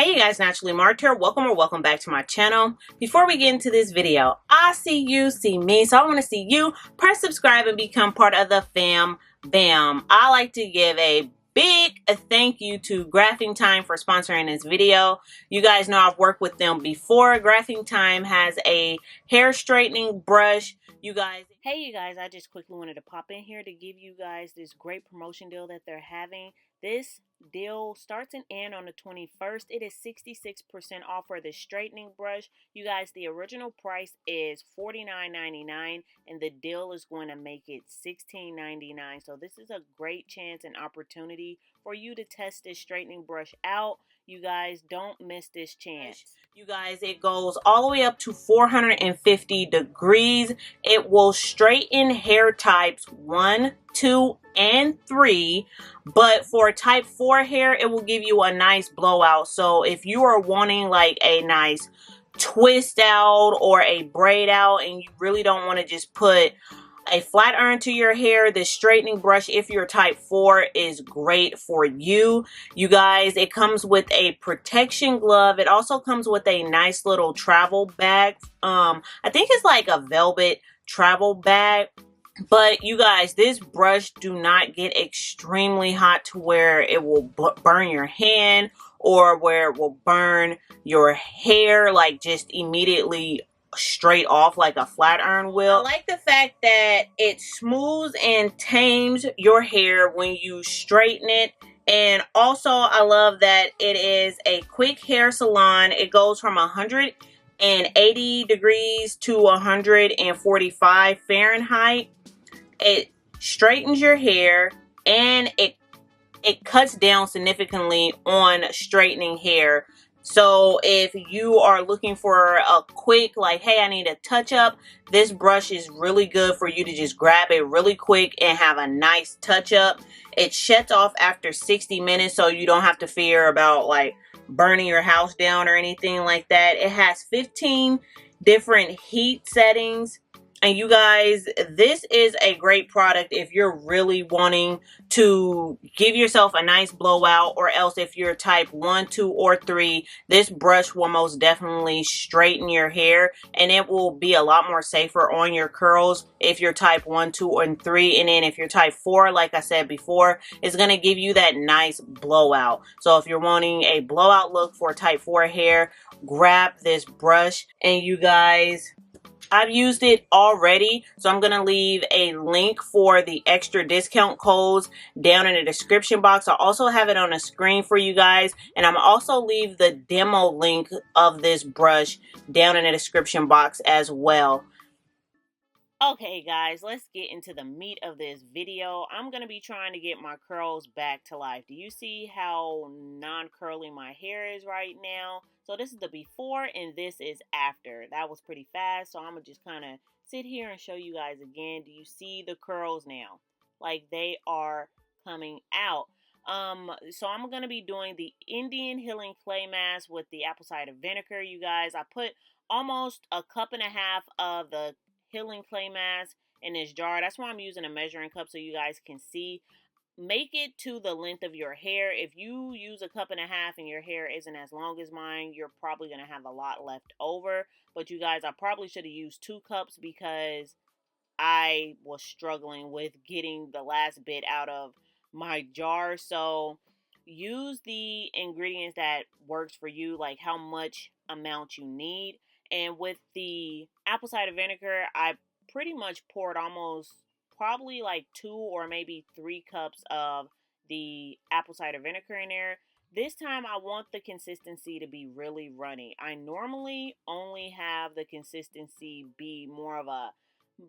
Hey you guys, Naturally Marked here. Welcome back to my channel. Before we get into this video, I see you, see me, so I want to see you. Press subscribe and become part of the fam bam. I like to give a big thank you to Graphing Time for sponsoring this video. You guys know I've worked with them before. Graphing Time has a hair straightening brush. Hey you guys, I just quickly wanted to pop in here to give you guys this great promotion deal that they're having. This deal starts and ends on the 21st. It is 66% off for the straightening brush. You guys, the original price is $49.99 and the deal is going to make it $16.99. So this is a great chance and opportunity for you to test this straightening brush out. You guys, don't miss this chance. You guys, it goes all the way up to 450 degrees. It will straighten hair types 1, 2, and 3. But for type 4 hair, it will give you a nice blowout. So if you are wanting like a nice twist out or a braid out and you really don't want to just put a flat iron to your hair, this straightening brush, if you're type 4, is great for you. You guys, it comes with a protection glove. It also comes with a nice little travel bag. I think it's like a velvet travel bag. But you guys, this brush do not get extremely hot to where it will burn your hand or where it will burn your hair like just immediately straight off like a flat iron will. I like the fact that it smooths and tames your hair when you straighten it. And also I love that it is a quick hair salon. It goes from 180 degrees to 145 Fahrenheit. It straightens your hair and it cuts down significantly on straightening hair. So if you are looking for a quick, like, hey, I need a touch up, this brush is really good for you to just grab it really quick and have a nice touch up. It shuts off after 60 minutes, so you don't have to fear about like burning your house down or anything like that. It has 15 different heat settings. And you guys, this is a great product if you're really wanting to give yourself a nice blowout, or else if you're type 1, 2, or 3, this brush will most definitely straighten your hair and it will be a lot more safer on your curls if you're type 1, 2, and 3. And then if you're type 4, like I said before, it's going to give you that nice blowout. So if you're wanting a blowout look for type 4 hair, grab this brush. And you guys, I've used it already, so I'm going to leave a link for the extra discount codes down in the description box. I'll also have it on the screen for you guys, and I'm also leave the demo link of this brush down in the description box as well. Okay guys, let's get into the meat of this video. I'm going to be trying to get my curls back to life. Do you see how non-curly my hair is right now? So this is the before and this is after. That was pretty fast, so I'm going to just kind of sit here and show you guys again. Do you see the curls now? Like, they are coming out. So I'm going to be doing the Indian Healing Clay Mask with the apple cider vinegar, you guys. I put almost a cup and a half of the healing clay mask in this jar. That's why I'm using a measuring cup so you guys can see. Make it to the length of your hair. If you use a cup and a half and your hair isn't as long as mine, you're probably going to have a lot left over. But you guys, I probably should have used 2 cups because I was struggling with getting the last bit out of my jar. So use the ingredients that works for you, like how much amount you need. And with the apple cider vinegar, I pretty much poured almost probably like 2 or maybe 3 cups of the apple cider vinegar in there. This time I want the consistency to be really runny. I normally only have the consistency be more of a,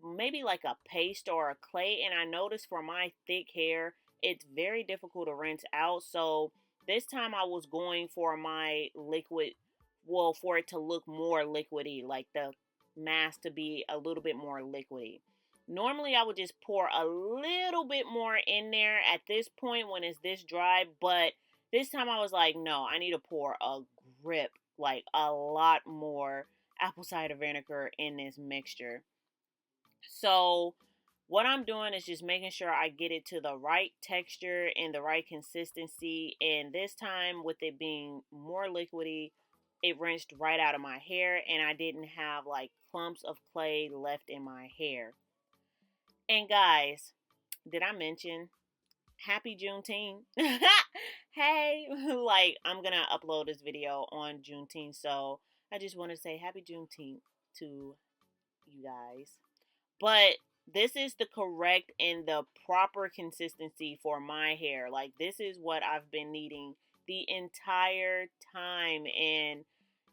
maybe like a paste or a clay. And I noticed for my thick hair, it's very difficult to rinse out. So this time I was going for my liquid, well, for it to look more liquidy, like the mask to be a little bit more liquidy. Normally I would just pour a little bit more in there at this point when it's this dry, but this time I was like, no, I need to pour a grip, like a lot more apple cider vinegar in this mixture. So what I'm doing is just making sure I get it to the right texture and the right consistency. And this time, with it being more liquidy, it rinsed right out of my hair, and I didn't have like clumps of clay left in my hair. And guys, did I mention happy Juneteenth? Hey, like I'm gonna upload this video on Juneteenth, so I just want to say happy Juneteenth to you guys. But this is the correct and the proper consistency for my hair. Like, this is what I've been needing the entire time. And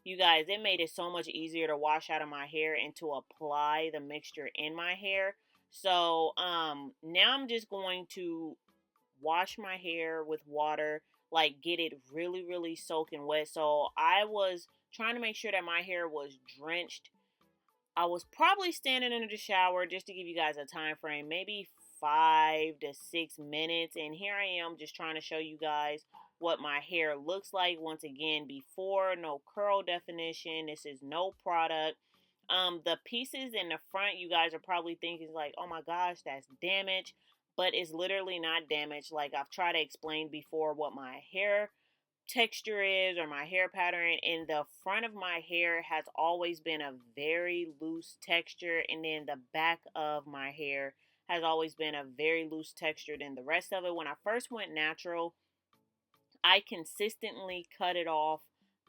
you guys, it made it so much easier to wash out of my hair and to apply the mixture in my hair. So now I'm just going to wash my hair with water, like get it really, really soaking wet. So I was trying to make sure that my hair was drenched. I was probably standing in the shower, just to give you guys a time frame, maybe 5 to 6 minutes. And here I am just trying to show you guys what my hair looks like. Once again, before, no curl definition. This is no product. The pieces in the front, you guys are probably thinking like, oh my gosh, that's damaged. But it's literally not damaged. Like I've tried to explain before what my hair texture is, or my hair pattern. And the front of my hair has always been a very loose texture, and then the back of my hair has always been a very loose texture than the rest of it. When I first went natural, I consistently cut it off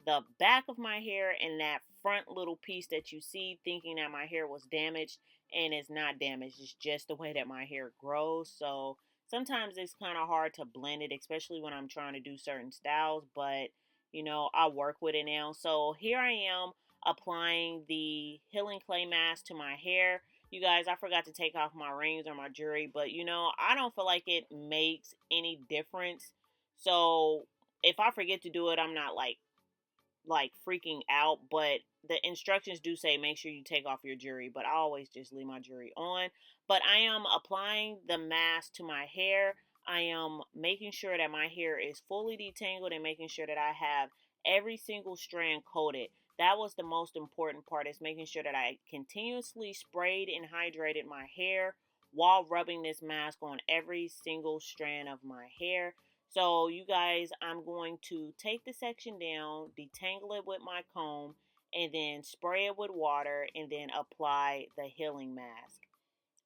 the back of my hair and that front little piece that you see, thinking that my hair was damaged, and it's not damaged. It's just the way that my hair grows. So sometimes it's kind of hard to blend it, especially when I'm trying to do certain styles, but I work with it now. So here I am applying the healing clay mask to my hair. You guys, I forgot to take off my rings or my jewelry, but I don't feel like it makes any difference. So if I forget to do it, I'm not like freaking out, but the instructions do say make sure you take off your jewelry, but I always just leave my jewelry on. But I am applying the mask to my hair. I am making sure that my hair is fully detangled and making sure that I have every single strand coated. That was the most important part, is making sure that I continuously sprayed and hydrated my hair while rubbing this mask on every single strand of my hair. So you guys, I'm going to take the section down, detangle it with my comb, and then spray it with water, and then apply the healing mask.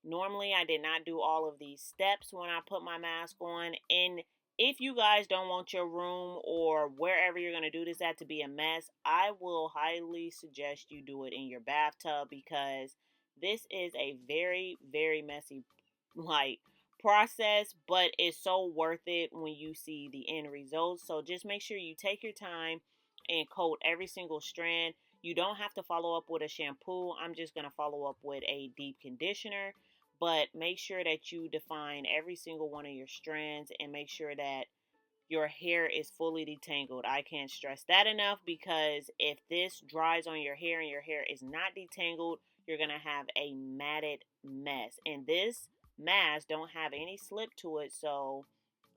Normally, I did not do all of these steps when I put my mask on. And if you guys don't want your room or wherever you're going to do this at to be a mess, I will highly suggest you do it in your bathtub, because this is a very, very messy, like, process, but it's so worth it when you see the end result. So just make sure you take your time and coat every single strand. You don't have to follow up with a shampoo. I'm just going to follow up with a deep conditioner. But make sure that you define every single one of your strands, and make sure that your hair is fully detangled. I can't stress that enough, because if this dries on your hair and your hair is not detangled, you're going to have a matted mess. And this mask don't have any slip to it, so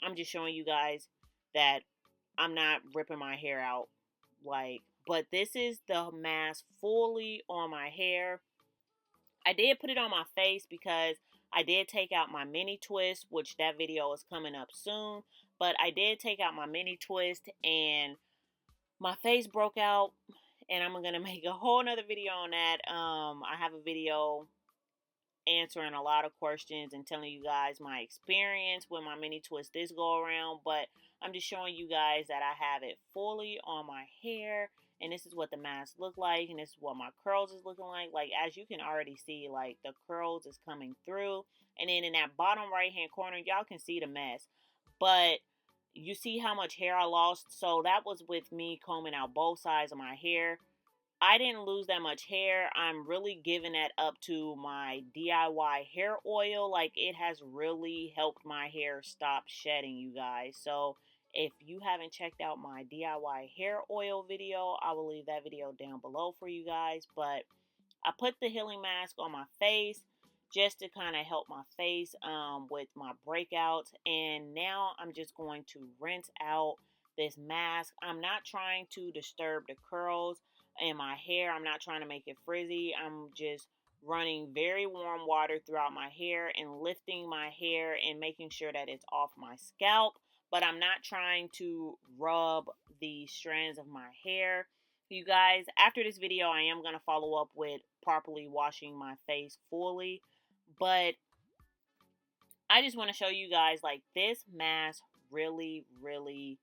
I'm just showing you guys that I'm not ripping my hair out. But this is the mask fully on my hair. I did put it on my face because I did take out my mini twist, which that video is coming up soon. But I did take out my mini twist, and my face broke out, and I'm gonna make a whole nother video on that. I have a video answering a lot of questions and telling you guys my experience with my mini twist this go around. But I'm just showing you guys that I have it fully on my hair, and this is what the mask look like, and this is what my curls is looking like. As you can already see, like, the curls is coming through, and then in that bottom right hand corner, y'all can see the mess, but you see how much hair I lost. So that was with me combing out both sides of my hair. I didn't lose that much hair. I'm really giving that up to my DIY hair oil. Like, it has really helped my hair stop shedding, you guys. So if you haven't checked out my DIY hair oil video, I will leave that video down below for you guys. But I put the healing mask on my face just to kind of help my face with my breakouts. And now I'm just going to rinse out this mask. I'm not trying to disturb the curls in my hair. I'm not trying to make it frizzy. I'm just running very warm water throughout my hair and lifting my hair and making sure that it's off my scalp. But I'm not trying to rub the strands of my hair. You guys, after this video, I am going to follow up with properly washing my face fully. But I just want to show you guys, like, this mask really, really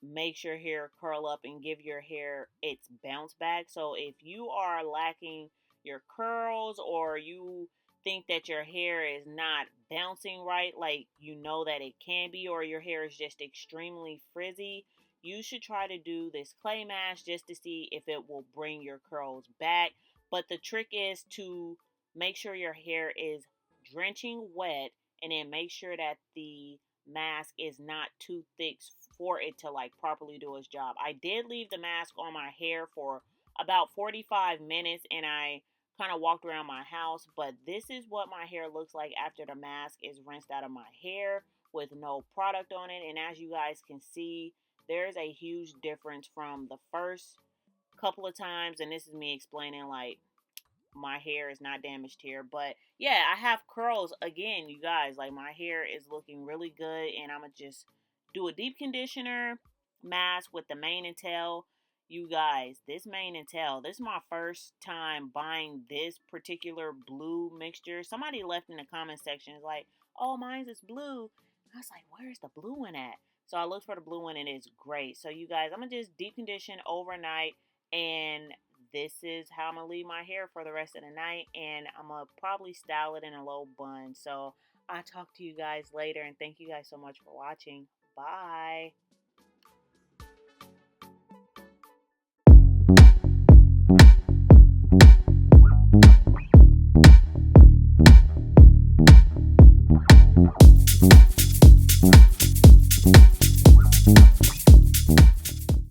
makes your hair curl up and give your hair its bounce back. So if you are lacking your curls, or you think that your hair is not bouncing right, like you know that it can be, or your hair is just extremely frizzy, you should try to do this clay mask just to see if it will bring your curls back. But the trick is to make sure your hair is drenching wet, and then make sure that the mask is not too thick for it to like properly do its job. I did leave the mask on my hair for about 45 minutes, and I kind of walked around my house, but this is what my hair looks like after the mask is rinsed out of my hair with no product on it. And as you guys can see, there's a huge difference from the first couple of times, and this is me explaining like my hair is not damaged here. But yeah, I have curls again, you guys. Like, my hair is looking really good, and I'm gonna just do a deep conditioner mask with the mane and tail. You guys, this mane and tail, this is my first time buying this particular blue mixture. Somebody left in the comment section is like, oh, mine's is blue. I was like, where's the blue one at? So I looked for the blue one, and it's great. So you guys, I'm gonna just deep condition overnight, and this is how I'm going to leave my hair for the rest of the night. And I'm going to probably style it in a low bun. So I'll talk to you guys later. And thank you guys so much for watching. Bye.